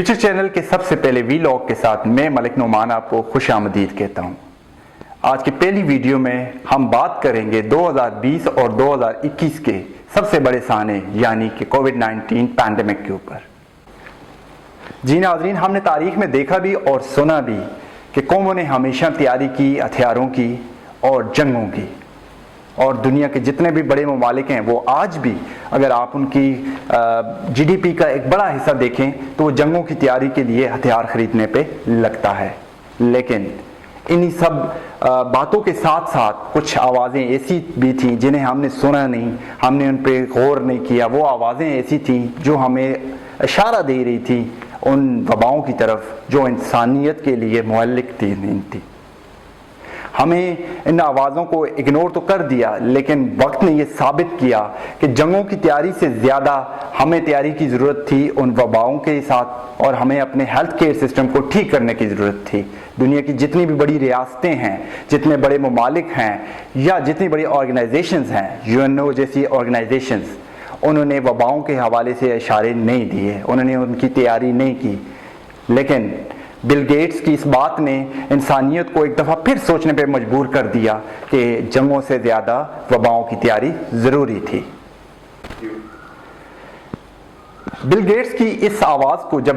Future channel کے سب سے پہلے ویلاگ کے ساتھ میں ملک نعمان آپ کو خوش آمدید کہتا ہوں۔ آج کی پہلی ویڈیو میں ہم بات کریں گے 2020 اور 2021 کے سب سے بڑے سانے یعنی کہ کووڈ-19 پینڈیمک کے اوپر۔ جی ناظرین، ہم نے تاریخ میں دیکھا بھی اور سنا بھی کہ قوموں نے ہمیشہ تیاری کی ہتھیاروں کی اور جنگوں کی، اور دنیا کے جتنے بھی بڑے ممالک ہیں وہ آج بھی اگر آپ ان کی جی ڈی پی کا ایک بڑا حصہ دیکھیں تو وہ جنگوں کی تیاری کے لیے ہتھیار خریدنے پہ لگتا ہے۔ لیکن انہی سب باتوں کے ساتھ ساتھ کچھ آوازیں ایسی بھی تھیں جنہیں ہم نے سنا نہیں، ہم نے ان پہ غور نہیں کیا۔ وہ آوازیں ایسی تھیں جو ہمیں اشارہ دے رہی تھی ان وباؤں کی طرف جو انسانیت کے لیے مہلک تھی۔ ہمیں ان آوازوں کو اگنور تو کر دیا، لیکن وقت نے یہ ثابت کیا کہ جنگوں کی تیاری سے زیادہ ہمیں تیاری کی ضرورت تھی ان وباؤں کے ساتھ، اور ہمیں اپنے ہیلتھ کیئر سسٹم کو ٹھیک کرنے کی ضرورت تھی۔ دنیا کی جتنی بھی بڑی ریاستیں ہیں، جتنے بڑے ممالک ہیں یا جتنی بڑی آرگنائزیشنز ہیں، UNO جیسی آرگنائزیشنز، انہوں نے وباؤں کے حوالے سے اشارے نہیں دیے، انہوں نے ان کی تیاری نہیں کی۔ لیکن بل گیٹس کی اس بات نے انسانیت کو ایک دفعہ پھر سوچنے پہ مجبور کر دیا کہ جنگوں سے زیادہ وباؤں کی تیاری ضروری تھی۔ بل گیٹس کی اس آواز کو جب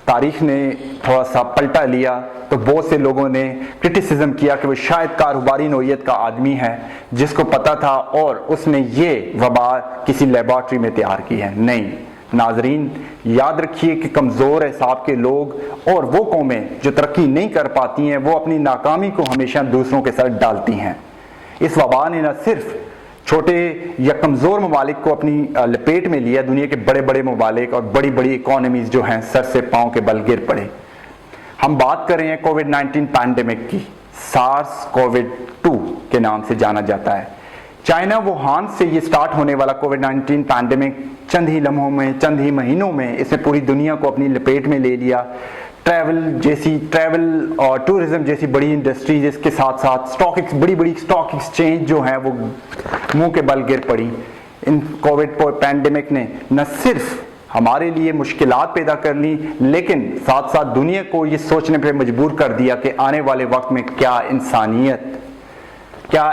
تاریخ نے تھوڑا سا پلٹا لیا تو بہت سے لوگوں نے کرٹیسزم کیا کہ وہ شاید کاروباری نوعیت کا آدمی ہے جس کو پتا تھا اور اس نے یہ وبا کسی لیبارٹری میں تیار کی ہے۔ نہیں ناظرین، یاد رکھیے کہ کمزور اعصاب کے لوگ اور وہ قومیں جو ترقی نہیں کر پاتی ہیں وہ اپنی ناکامی کو ہمیشہ دوسروں کے سر ڈالتی ہیں۔ اس وبا نے نہ صرف چھوٹے یا کمزور ممالک کو اپنی لپیٹ میں لیا، دنیا کے بڑے بڑے ممالک اور بڑی بڑی اکانومیز جو ہیں سر سے پاؤں کے بل گر پڑے۔ ہم بات کر رہے ہیں کووڈ-19 پینڈیمک کی، سارس کووڈ-2 کے نام سے جانا جاتا ہے۔ چائنا ووہان سے یہ سٹارٹ ہونے والا کووڈ-19 پینڈیمک چند ہی لمحوں میں، چند ہی مہینوں میں اس نے پوری دنیا کو اپنی لپیٹ میں لے لیا۔ ٹریول اور ٹورزم جیسی بڑی انڈسٹریز، اس کے ساتھ ساتھ بڑی بڑی سٹاک ایکسچینج جو ہیں وہ منہ کے بل گر پڑی۔ ان کووڈ پینڈیمک نے نہ صرف ہمارے لیے مشکلات پیدا کر لی لیکن ساتھ ساتھ دنیا کو یہ سوچنے پہ مجبور کر دیا کہ آنے والے وقت میں کیا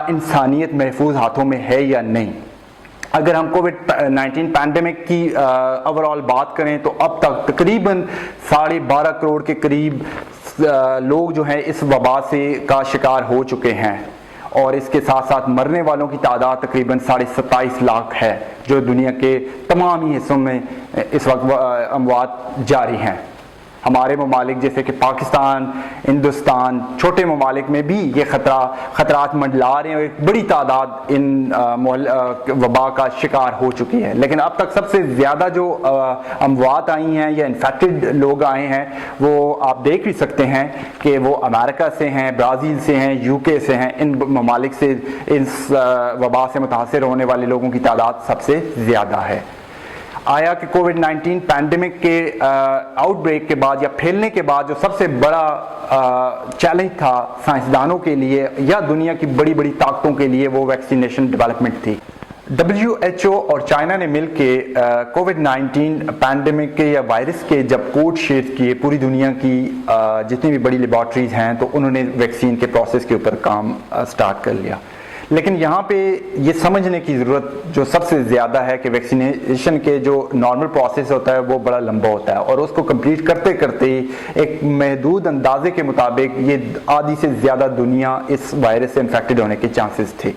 انسانیت محفوظ ہاتھوں میں ہے یا نہیں۔ اگر ہم کووڈ-19 پینڈیمک کی اوورآل بات کریں تو اب تک تقریباً 12.5 کروڑ کے قریب لوگ جو ہیں اس وبا کا شکار ہو چکے ہیں، اور اس کے ساتھ ساتھ مرنے والوں کی تعداد تقریباً 27.5 لاکھ ہے، جو دنیا کے تمام ہی حصوں میں اس وقت اموات جاری ہیں۔ ہمارے ممالک جیسے کہ پاکستان، ہندوستان، چھوٹے ممالک میں بھی یہ خطرات منڈلا رہے ہیں اور ایک بڑی تعداد ان وبا کا شکار ہو چکی ہے۔ لیکن اب تک سب سے زیادہ جو اموات آئی ہیں یا انفیکٹڈ لوگ آئے ہیں وہ آپ دیکھ بھی سکتے ہیں کہ وہ امریکہ سے ہیں، برازیل سے ہیں، UK سے ہیں۔ ان ممالک سے اس وبا سے متاثر ہونے والے لوگوں کی تعداد سب سے زیادہ ہے۔ آیا کہ کووڈ-19 پینڈیمک کے آؤٹ بریک کے بعد یا پھیلنے کے بعد جو سب سے بڑا چیلنج تھا سائنسدانوں کے لیے یا دنیا کی بڑی بڑی طاقتوں کے لیے وہ ویکسینیشن ڈیولپمنٹ تھی۔ WHO اور چائنا نے مل کے کووڈ-19 پینڈیمک کے یا وائرس کے جب کوڈ شیئر کیے پوری دنیا کی جتنی بھی بڑی لیبارٹریز ہیں تو انہوں نے ویکسین کے پروسیس کے اوپر کام سٹارٹ کر لیا۔ لیکن یہاں پہ یہ سمجھنے کی ضرورت جو سب سے زیادہ ہے کہ ویکسینیشن کے جو نارمل پروسیس ہوتا ہے وہ بڑا لمبا ہوتا ہے، اور اس کو کمپلیٹ کرتے کرتے ایک محدود اندازے کے مطابق یہ آدھی سے زیادہ دنیا اس وائرس سے انفیکٹڈ ہونے کے چانسز تھے۔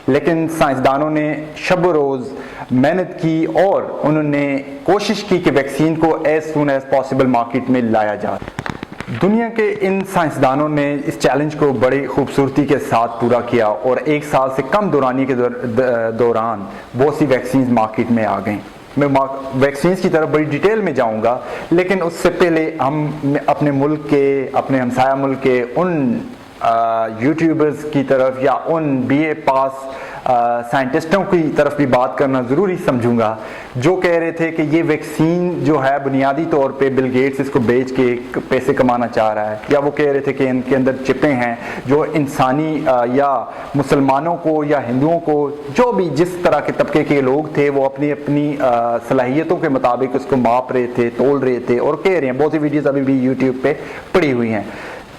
لیکن سائنسدانوں نے شب و روز محنت کی اور انہوں نے کوشش کی کہ ویکسین کو as soon as possible market میں لایا جائے۔ دنیا کے ان سائنسدانوں نے اس چیلنج کو بڑی خوبصورتی کے ساتھ پورا کیا اور 1 سال سے کم دورانی کے دوران بہت سی ویکسینز مارکیٹ میں آ گئیں۔ میں ویکسینز کی طرف بڑی ڈیٹیل میں جاؤں گا، لیکن اس سے پہلے ہم اپنے ملک کے، اپنے ہمسایہ ملک کے ان یوٹیوبرز کی طرف یا ان BA پاس سائنٹسٹوں کی طرف بھی بات کرنا ضروری سمجھوں گا، جو کہہ رہے تھے کہ یہ ویکسین جو ہے بنیادی طور پہ بل گیٹس اس کو بیچ کے پیسے کمانا چاہ رہا ہے، یا وہ کہہ رہے تھے کہ ان کے اندر چپیں ہیں جو انسانی یا مسلمانوں کو یا ہندوؤں کو، جو بھی جس طرح کے طبقے کے لوگ تھے، وہ اپنی اپنی صلاحیتوں کے مطابق اس کو ماپ رہے تھے، تول رہے تھے، اور کہہ رہے ہیں بہت سی ویڈیوز ابھی بھی یوٹیوب پہ پڑی ہوئی ہیں۔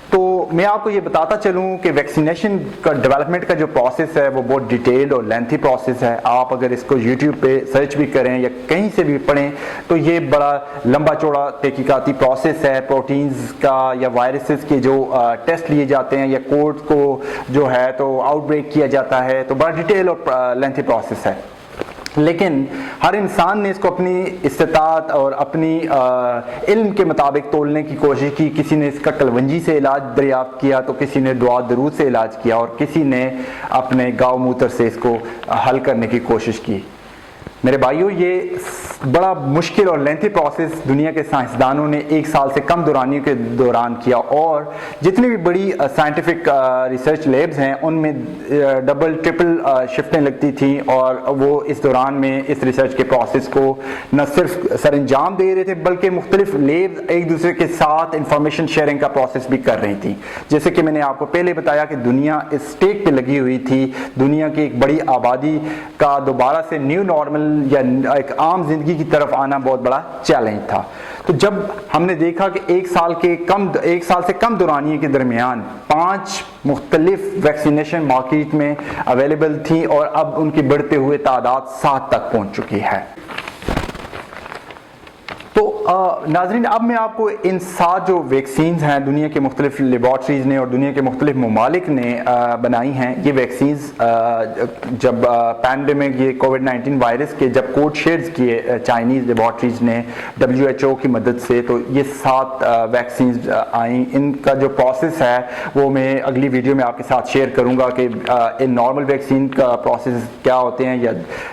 تو میں آپ کو یہ بتاتا چلوں کہ ویکسینیشن کا ڈیولپمنٹ کا جو پروسیس ہے وہ بہت ڈیٹیلڈ اور لینتھی پروسیس ہے۔ آپ اگر اس کو یوٹیوب پہ سرچ بھی کریں یا کہیں سے بھی پڑھیں تو یہ بڑا لمبا چوڑا تحقیقاتی پروسیس ہے۔ پروٹینز کا یا وائرسز کے جو ٹیسٹ لیے جاتے ہیں یا کوڈ کو جو ہے تو آؤٹ بریک کیا جاتا ہے، تو بڑا ڈیٹیل اور لینتھی پروسیس ہے۔ لیکن ہر انسان نے اس کو اپنی استطاعت اور اپنی علم کے مطابق تولنے کی کوشش کی۔ کسی نے اس کا کلونجی سے علاج دریافت کیا، تو کسی نے دعا درود سے علاج کیا، اور کسی نے اپنے گاؤ موتر سے اس کو حل کرنے کی کوشش کی۔ میرے بھائیوں، یہ بڑا مشکل اور لینتھی پروسیس دنیا کے سائنسدانوں نے 1 سال سے کم دورانی کے دوران کیا، اور جتنی بھی بڑی سائنٹیفک ریسرچ لیبز ہیں ان میں ڈبل ٹرپل شفٹیں لگتی تھیں، اور وہ اس دوران میں اس ریسرچ کے پروسیس کو نہ صرف سر انجام دے رہے تھے بلکہ مختلف لیبز ایک دوسرے کے ساتھ انفارمیشن شیئرنگ کا پروسیس بھی کر رہی تھیں۔ جیسے کہ میں نے آپ کو پہلے بتایا کہ دنیا اس سٹیج پہ لگی ہوئی تھی، دنیا کی ایک بڑی آبادی کا دوبارہ سے نیو نارمل یا ایک عام زندگی کی طرف آنا بہت بڑا چیلنج تھا۔ تو جب ہم نے دیکھا کہ 1 سال سے کم دورانیے کے درمیان 5 مختلف ویکسینیشن مارکیٹ میں اویلیبل تھیں، اور اب ان کی بڑھتے ہوئے تعداد 7 تک پہنچ چکی ہے۔ تو ناظرین، اب میں آپ کو ان 7 جو ویکسینز ہیں دنیا کے مختلف لیبارٹریز نے اور دنیا کے مختلف ممالک نے بنائی ہیں، یہ ویکسینز جب پینڈیمک یہ کووڈ-19 وائرس کے جب کوڈ شیئرز کیے چائنیز لیبارٹریز نے WHO کی مدد سے، تو یہ 7 ویکسینز آئیں۔ ان کا جو پروسیس ہے وہ میں اگلی ویڈیو میں آپ کے ساتھ شیئر کروں گا کہ ان نارمل ویکسین کا پروسیس کیا ہوتے ہیں، یا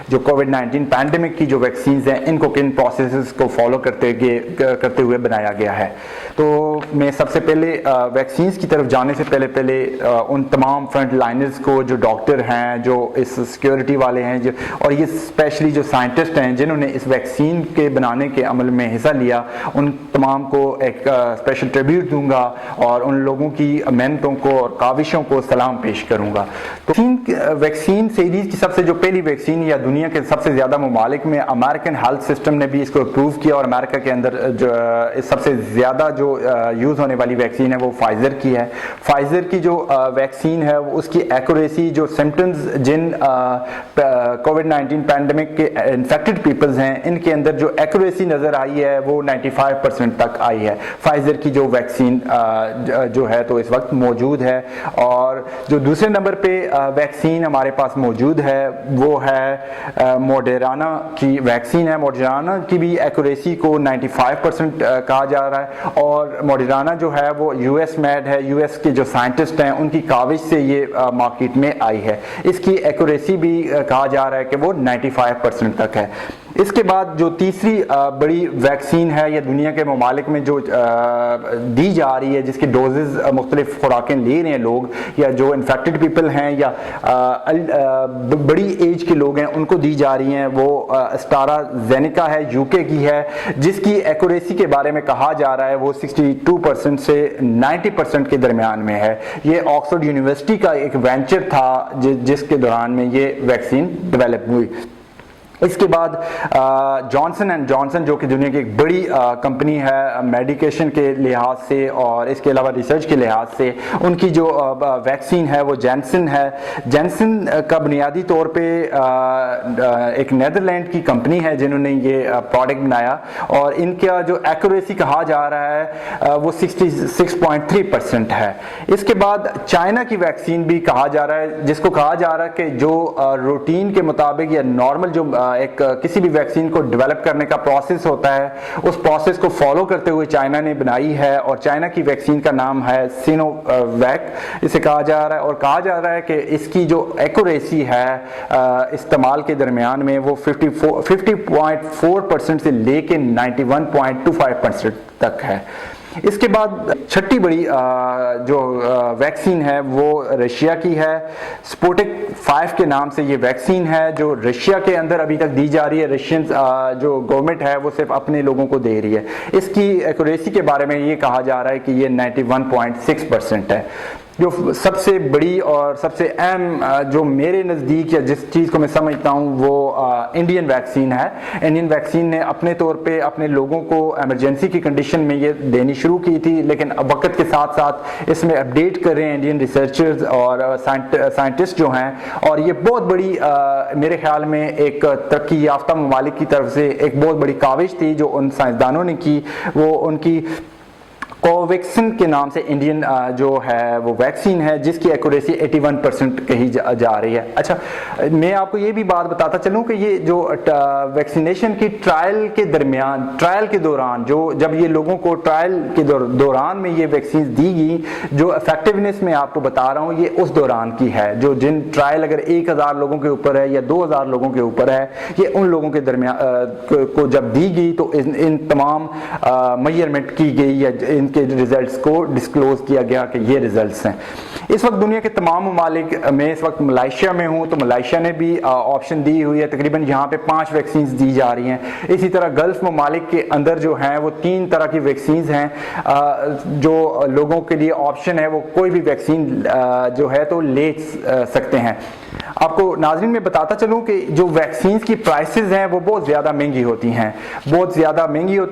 جو کووڈ-19 پینڈیمک کی جو ویکسینز ہیں ان کو کن پروسیسز کو فالو کرتے ہوئے بنایا گیا ہے۔ تو میں سب سے پہلے ویکسینز کی طرف جانے سے پہلے ان تمام فرنٹ لائنرز کو، جو ڈاکٹر ہیں، جو اس سیکیورٹی والے ہیں، اور یہ اسپیشلی جو سائنٹسٹ ہیں جنہوں نے اس ویکسین کے بنانے کے عمل میں حصہ لیا، ان تمام کو ایک اسپیشل ٹریبیوٹ دوں گا اور ان لوگوں کی محنتوں کو اور کاوشوں کو سلام پیش کروں گا۔ تو ویکسین سیریز کی سب سے جو پہلی ویکسین یا دنیا کے سب سے زیادہ ممالک میں امریکن ہیلتھ سسٹم نے بھی اس کو اپروو کیا، اور امریکہ کے اندر جو سب سے زیادہ جو یوز ہونے والی ویکسین ہے وہ فائزر کی ہے۔ فائزر کی جو ویکسین ہے اس کی ایکوریسی، جو سمپٹمز جن کووڈ-19 پینڈیمک کے انفیکٹڈ پیپلز ہیں ان کے اندر جو ایکوریسی نظر آئی ہے وہ 95% تک آئی ہے۔ فائزر کی جو ویکسین جو ہے تو اس وقت موجود ہے۔ اور جو دوسرے نمبر پہ ویکسین ہمارے پاس موجود ہے وہ ہے موڈیرانا کی ویکسین ہے۔ موڈیرانا کی بھی ایکوریسی کو 95% کہا جا رہا ہے، اور موڈیرانا جو ہے وہ US میڈ ہے، US کے جو سائنٹسٹ ہیں ان کی کاوش سے یہ مارکیٹ میں آئی ہے۔ اس کی ایکوریسی بھی کہا جا رہا ہے کہ وہ 95% تک ہے۔ اس کے بعد جو تیسری بڑی ویکسین ہے یا دنیا کے ممالک میں جو دی جا رہی ہے، جس کی ڈوزز مختلف خوراکیں لے رہے ہیں لوگ، یا جو انفیکٹڈ پیپل ہیں یا بڑی ایج کے لوگ ہیں ان کو دی جا رہی ہیں، وہ اسٹرازینیکا ہے، UK کی ہے، جس کی ایکوریسی کے بارے میں کہا جا رہا ہے وہ 62% سے 90% کے درمیان میں ہے۔ یہ آکسفورڈ یونیورسٹی کا ایک وینچر تھا جس کے دوران میں یہ ویکسین ڈیولپ ہوئی۔ اس کے بعد جانسن اینڈ جانسن جو کہ دنیا کی ایک بڑی کمپنی ہے میڈیکیشن کے لحاظ سے اور اس کے علاوہ ریسرچ کے لحاظ سے، ان کی جو ویکسین ہے وہ جینسن ہے۔ جینسن کا بنیادی طور پہ ایک نیدرلینڈ کی کمپنی ہے جنہوں نے یہ پروڈکٹ بنایا، اور ان کا جو ایکوریسی کہا جا رہا ہے وہ 66.3% ہے۔ اس کے بعد چائنا کی ویکسین بھی کہا جا رہا ہے، جس کو کہا جا رہا ہے کہ جو روٹین کے مطابق یا نارمل جو ایک کسی بھی ویکسین کو ڈیولپ کرنے کا پروسیس ہوتا ہے اس پروسیس کو فالو کرتے ہوئے چائنا نے بنائی ہے، اور چائنا کی ویکسین کا نام ہے سینو ویک اسے کہا جا رہا ہے، اور کہا جا رہا ہے کہ اس کی جو ایکوریسی ہے استعمال کے درمیان میں وہ 50.4% سے لے کے 91.25% تک ہے۔ اس کے بعد چھٹی بڑی جو ویکسین ہے وہ رشیا کی ہے، سپوٹک 5 کے نام سے یہ ویکسین ہے جو رشیا کے اندر ابھی تک دی جا رہی ہے. رشین جو گورنمنٹ ہے وہ صرف اپنے لوگوں کو دے رہی ہے. اس کی ایکوریسی کے بارے میں یہ کہا جا رہا ہے کہ یہ 91.6% ہے. جو سب سے بڑی اور سب سے اہم جو میرے نزدیک یا جس چیز کو میں سمجھتا ہوں وہ انڈین ویکسین ہے. انڈین ویکسین نے اپنے طور پہ اپنے لوگوں کو ایمرجنسی کی کنڈیشن میں یہ دینی شروع کی تھی، لیکن اب وقت کے ساتھ ساتھ اس میں اپڈیٹ کر رہے ہیں انڈین ریسرچرز اور سائنٹسٹ جو ہیں. اور یہ بہت بڑی میرے خیال میں ایک ترقی یافتہ ممالک کی طرف سے ایک بہت بڑی کاوش تھی جو ان سائنسدانوں نے کی. وہ ان کی کوویکسن کے نام سے انڈین جو ہے وہ ویکسین ہے جس کی ایکوریسی 81% کہی جا رہی ہے. اچھا، میں آپ کو یہ بھی بات بتاتا چلوں کہ یہ جو ویکسینیشن کی ٹرائل کے دوران جب یہ لوگوں کو ٹرائل کے دوران میں یہ ویکسین دی گئی، جو افیکٹونیس میں آپ کو بتا رہا ہوں یہ اس دوران کی ہے. جو جن ٹرائل اگر 1000 لوگوں کے اوپر ہے یا 2000 لوگوں کے اوپر ہے، یہ ان لوگوں کے درمیان کو جب دی گئی تو ان تمام میجرمنٹ کی گئی یا ان کے ریزلٹس کو ڈسکلوز کیا گیا کہ یہ ریزلٹس ہیں. اس وقت دنیا کے تمام ممالک میں اس وقت ملائیشیا میں ہوں تو ملائیشیا نے بھی آپشن دی ہوئی ہے. تقریباً یہاں پہ 5 ویکسینز دی جا رہی ہیں. اسی طرح گلف ممالک کے اندر جو ہیں وہ 3 طرح کی ویکسینز ہیں جو لوگوں کے لیے آپشن ہے، وہ کوئی بھی ویکسین جو ہے تو لے سکتے ہیں. آپ کو ناظرین میں بتاتا چلوں کہ جو ویکسینز کی پرائسز ہیں وہ بہت زیادہ مہنگی ہوتی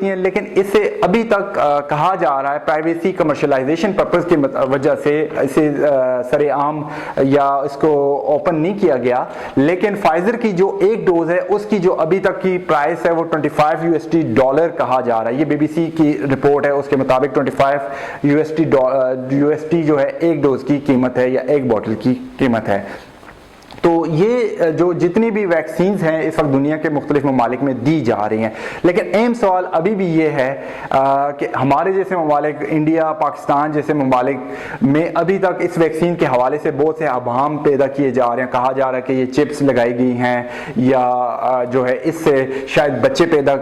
ہیں، لیکن اسے ابھی تک کہا جا رہا ہے پرائیویسی کمرشلائزیشن پرپز کی وجہ سے اسے سر عام یا اس کو اوپن نہیں کیا گیا. لیکن فائزر کی جو ایک ڈوز ہے اس کی جو ابھی تک کی پرائس ہے وہ $25 کہا جا رہا ہے. یہ بی بی سی کی رپورٹ ہے، اس کے مطابق $25 جو ہے ایک ڈوز کی قیمت ہے یا ایک بوٹل کی قیمت ہے. تو یہ جو جتنی بھی ویکسینز ہیں اس وقت دنیا کے مختلف ممالک میں دی جا رہی ہیں. لیکن اہم سوال ابھی بھی یہ ہے کہ ہمارے جیسے ممالک، انڈیا، پاکستان جیسے ممالک میں ابھی تک اس ویکسین کے حوالے سے بہت سے ابہام پیدا کیے جا رہے ہیں. کہا جا رہا ہے کہ یہ چپس لگائی گئی ہیں یا جو ہے اس سے شاید بچے پیدا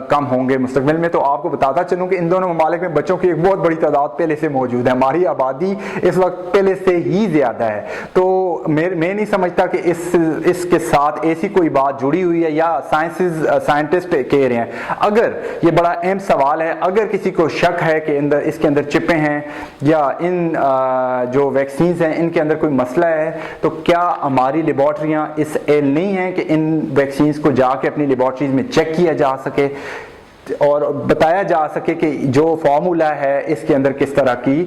کم ہوں گے مستقبل میں. تو آپ کو بتاتا چلوں کہ ان دونوں ممالک میں بچوں کی ایک بہت بڑی تعداد پہلے سے موجود ہے. ہماری آبادی اس وقت پہلے سے ہی زیادہ ہے. تو میں نہیں سمجھتا کہ اس کے ساتھ ایسی کوئی بات جڑی ہوئی ہے یا سائنٹسٹ کہہ رہے ہیں. اگر یہ بڑا اہم سوال ہے، اگر کسی کو شک ہے کہ اس کے اندر چپیں ہیں یا ان جو ویکسینز ہیں ان کے اندر کوئی مسئلہ ہے، تو کیا ہماری لیبارٹریاں اس ایل نہیں ہیں کہ ان ویکسینز کو جا کے اپنی لیبارٹریز میں چیک کیا جا سکے اور بتایا جا سکے کہ جو فارمولا ہے اس کے اندر کس طرح کی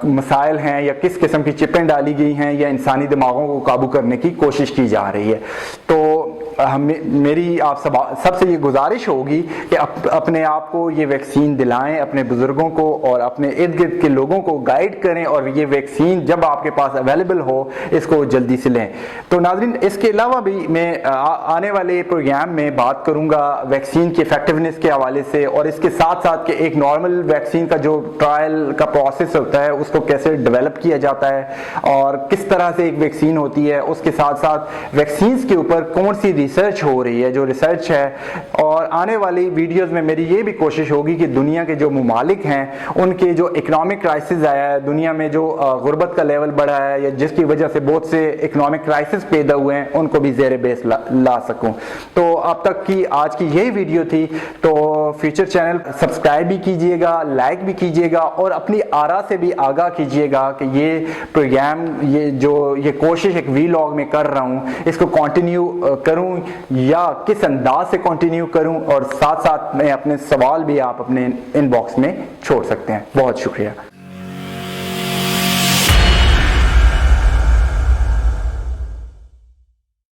مسائل ہیں یا کس قسم کی چپیں ڈالی گئی ہیں یا انسانی دماغوں کو قابو کرنے کی کوشش کی جا رہی ہے. تو میری آپ سب سے یہ گزارش ہوگی کہ اپنے آپ کو یہ ویکسین دلائیں، اپنے بزرگوں کو اور اپنے ارد گرد کے لوگوں کو گائیڈ کریں اور یہ ویکسین جب آپ کے پاس اویلیبل ہو اس کو جلدی سے لیں. تو ناظرین، اس کے علاوہ بھی میں آنے والے پروگرام میں بات کروں گا ویکسین کی ایفیکٹونیس کے حوالے سے اور اس کے ساتھ ساتھ کہ ایک نارمل ویکسین کا جو ٹرائل کا پروسیس ہوتا ہے اس کو کیسے ڈیولپ کیا جاتا ہے اور کس طرح سے ایک ویکسین ہوتی ہے. اس کے ساتھ ساتھ ویکسینز کے اوپر کون سی ریسرچ ہو رہی ہے، جو ریسرچ ہے. اور آنے والی ویڈیوز میں میری یہ بھی کوشش ہوگی کہ دنیا کے جو ممالک ہیں ان کے جو اکنامک کرائسس آیا ہے، دنیا میں جو غربت کا لیول بڑھا ہے یا جس کی وجہ سے بہت سے اکنامک کرائسس پیدا ہوئے ہیں، ان کو بھی زیر بیس لا سکوں. تو اب تک کی آج کی یہی ویڈیو تھی. تو فیوچر چینل سبسکرائب بھی کیجئے گا، لائک بھی کیجئے گا اور اپنی آراء سے بھی آگاہ کیجئے گا کہ یہ پروگرام، یہ کوشش ایک ویلاگ میں کر رہا ہوں، اس کو کنٹینیو کروں یا کس انداز سے کنٹینیو کروں. اور ساتھ ساتھ میں اپنے سوال بھی آپ اپنے ان باکس میں چھوڑ سکتے ہیں. بہت شکریہ.